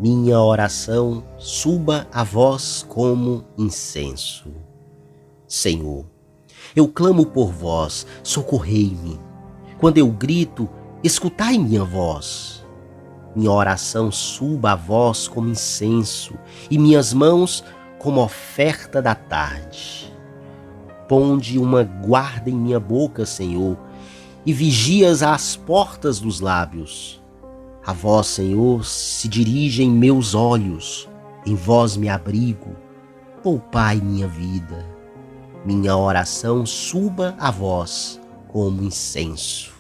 minha oração suba a vós como incenso. Senhor, eu clamo por vós, socorrei-me. Quando eu grito, escutai minha voz. Minha oração suba a vós como incenso, e minhas mãos como oferta da tarde. Ponde uma guarda em minha boca, Senhor, e vigias às portas dos lábios. A vós, Senhor, se dirigem meus olhos, em vós me abrigo, poupai minha vida. Minha oração suba a vós como incenso.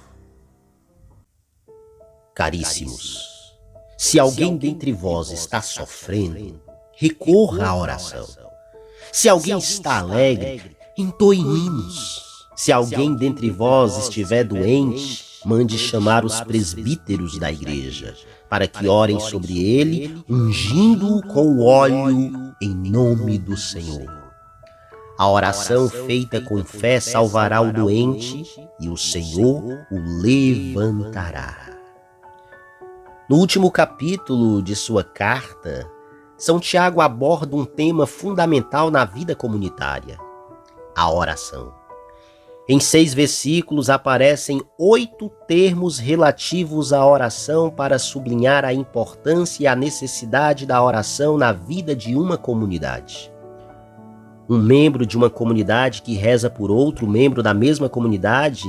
Caríssimos, se alguém dentre vós está sofrendo, recorra à oração. Se alguém está alegre, entoe hinos. Se alguém dentre vós estiver doente, mande chamar os presbíteros da igreja, para que orem sobre ele, ungindo-o com o óleo em nome do Senhor. A oração feita com fé salvará o doente, e o Senhor o levantará. No último capítulo de sua carta, São Tiago aborda um tema fundamental na vida comunitária: a oração. Em 6 versículos aparecem 8 termos relativos à oração para sublinhar a importância e a necessidade da oração na vida de uma comunidade. Um membro de uma comunidade que reza por outro membro da mesma comunidade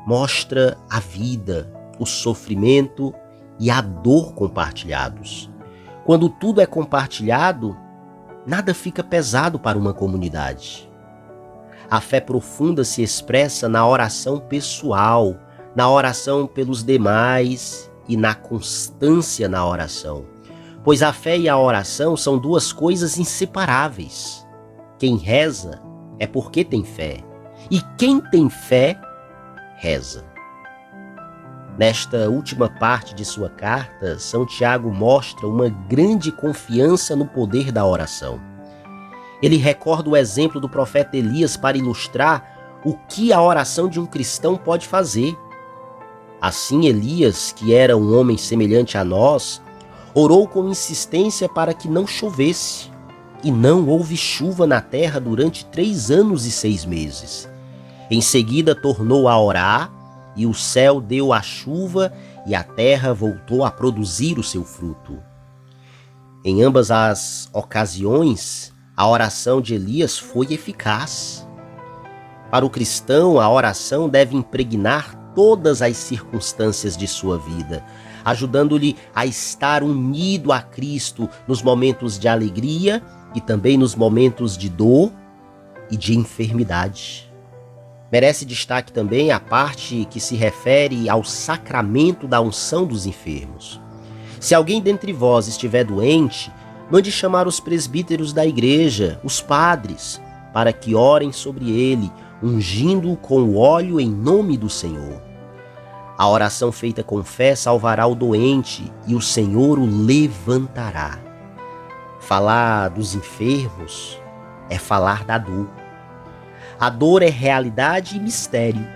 mostra a vida, o sofrimento e a dor compartilhados. Quando tudo é compartilhado, nada fica pesado para uma comunidade. A fé profunda se expressa na oração pessoal, na oração pelos demais e na constância na oração. Pois a fé e a oração são 2 coisas inseparáveis. Quem reza é porque tem fé, e quem tem fé, reza. Nesta última parte de sua carta, São Tiago mostra uma grande confiança no poder da oração. Ele recorda o exemplo do profeta Elias para ilustrar o que a oração de um cristão pode fazer. Assim, Elias, que era um homem semelhante a nós, orou com insistência para que não chovesse, e não houve chuva na terra durante 3 anos e 6 meses. Em seguida, tornou a orar, e o céu deu a chuva, e a terra voltou a produzir o seu fruto. Em ambas as ocasiões, a oração de Elias foi eficaz. Para o cristão, a oração deve impregnar todas as circunstâncias de sua vida, ajudando-lhe a estar unido a Cristo nos momentos de alegria e também nos momentos de dor e de enfermidade. Merece destaque também a parte que se refere ao sacramento da unção dos enfermos. Se alguém dentre vós estiver doente, mande chamar os presbíteros da igreja, os padres, para que orem sobre ele, ungindo-o com o óleo em nome do Senhor. A oração feita com fé salvará o doente, e o Senhor o levantará. Falar dos enfermos é falar da dor. A dor é realidade e mistério.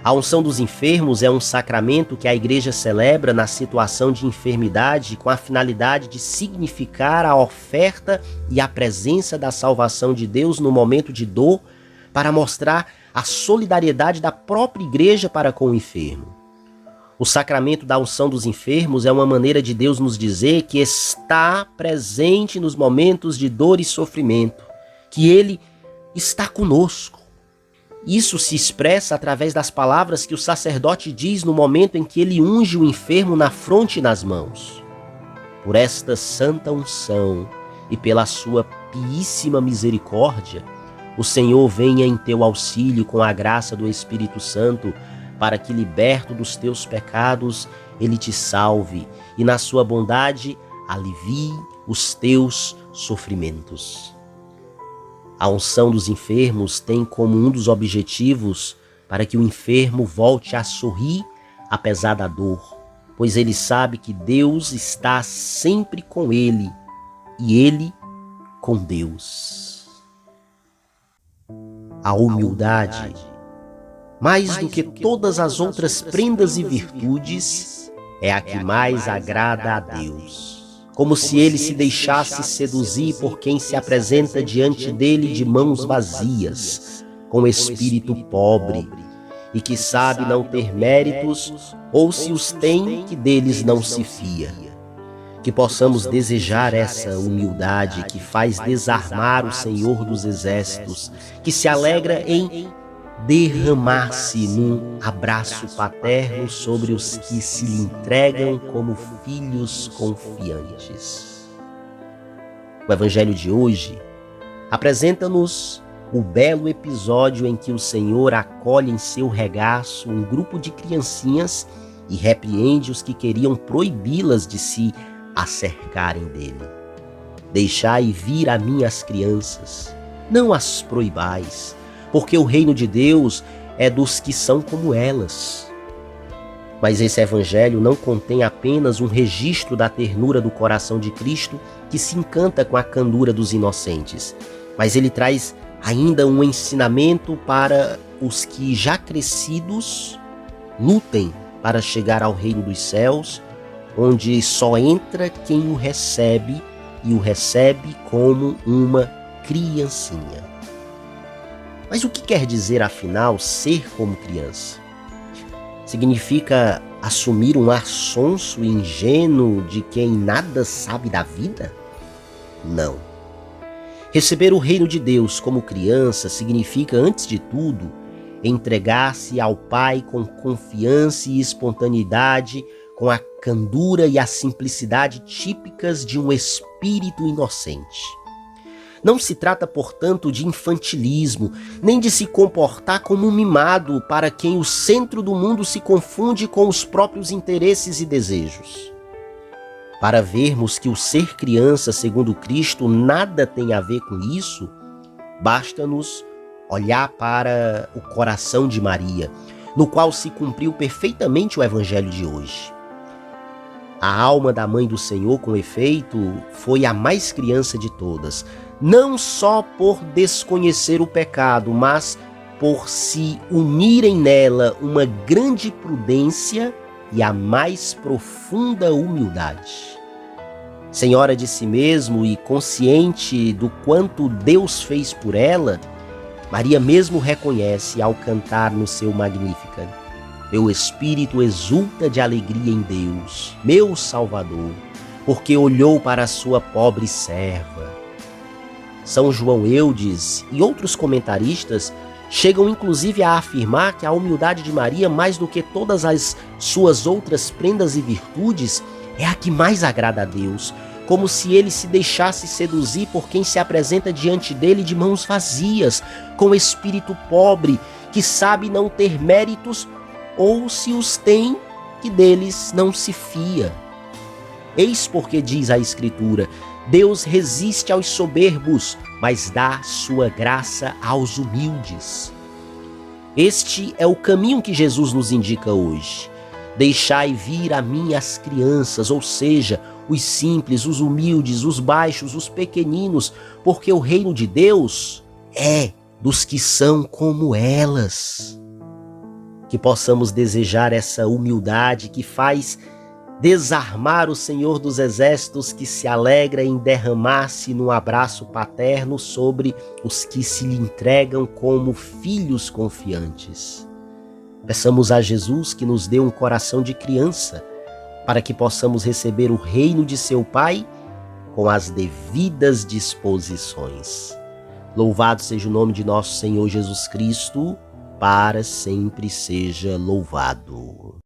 A unção dos enfermos é um sacramento que a igreja celebra na situação de enfermidade com a finalidade de significar a oferta e a presença da salvação de Deus no momento de dor, para mostrar a solidariedade da própria igreja para com o enfermo. O sacramento da unção dos enfermos é uma maneira de Deus nos dizer que está presente nos momentos de dor e sofrimento, que Ele está conosco. Isso se expressa através das palavras que o sacerdote diz no momento em que ele unge o enfermo na fronte e nas mãos. Por esta santa unção e pela sua piíssima misericórdia, o Senhor venha em teu auxílio com a graça do Espírito Santo, para que, liberto dos teus pecados, ele te salve e, na sua bondade, alivie os teus sofrimentos. A unção dos enfermos tem como um dos objetivos para que o enfermo volte a sorrir apesar da dor, pois ele sabe que Deus está sempre com ele e ele com Deus. A humildade, mais do que todas as outras prendas e virtudes, é a que mais agrada a Deus. como se ele se deixasse seduzir por quem se apresenta diante dele de mãos vazias, com espírito pobre, e que sabe não ter méritos, ou se os tem, que deles não se fia. Que possamos desejar essa humildade que faz desarmar o Senhor dos Exércitos, que se alegra em derramar-se num abraço paterno sobre os que se lhe entregam como filhos confiantes. O Evangelho de hoje apresenta-nos o belo episódio em que o Senhor acolhe em seu regaço um grupo de criancinhas e repreende os que queriam proibi-las de se acercarem dele. Deixai vir a mim as crianças, não as proibais, porque o reino de Deus é dos que são como elas. Mas esse evangelho não contém apenas um registro da ternura do coração de Cristo que se encanta com a candura dos inocentes, mas ele traz ainda um ensinamento para os que já crescidos lutem para chegar ao reino dos céus, onde só entra quem o recebe e o recebe como uma criancinha. Mas o que quer dizer, afinal, ser como criança? Significa assumir um ar sonso e ingênuo de quem nada sabe da vida? Não. Receber o reino de Deus como criança significa, antes de tudo, entregar-se ao Pai com confiança e espontaneidade, com a candura e a simplicidade típicas de um espírito inocente. Não se trata, portanto, de infantilismo, nem de se comportar como um mimado para quem o centro do mundo se confunde com os próprios interesses e desejos. Para vermos que o ser criança segundo Cristo nada tem a ver com isso, basta-nos olhar para o coração de Maria, no qual se cumpriu perfeitamente o evangelho de hoje. A alma da mãe do Senhor, com efeito, foi a mais criança de todas, não só por desconhecer o pecado, mas por se unirem nela uma grande prudência e a mais profunda humildade. Senhora de si mesmo e consciente do quanto Deus fez por ela, Maria mesmo reconhece ao cantar no seu Magnificat: meu espírito exulta de alegria em Deus, meu Salvador, porque olhou para a sua pobre serva. São João Eudes e outros comentaristas chegam inclusive a afirmar que a humildade de Maria, mais do que todas as suas outras prendas e virtudes, é a que mais agrada a Deus, como se ele se deixasse seduzir por quem se apresenta diante dele de mãos vazias, com espírito pobre, que sabe não ter méritos, ou se os tem, que deles não se fia. Eis porque diz a Escritura: Deus resiste aos soberbos, mas dá sua graça aos humildes. Este é o caminho que Jesus nos indica hoje. Deixai vir a mim as crianças, ou seja, os simples, os humildes, os baixos, os pequeninos, porque o reino de Deus é dos que são como elas. Que possamos desejar essa humildade que faz desarmar o Senhor dos Exércitos, que se alegra em derramar-se num abraço paterno sobre os que se lhe entregam como filhos confiantes. Peçamos a Jesus que nos dê um coração de criança, para que possamos receber o reino de seu Pai com as devidas disposições. Louvado seja o nome de nosso Senhor Jesus Cristo, para sempre seja louvado.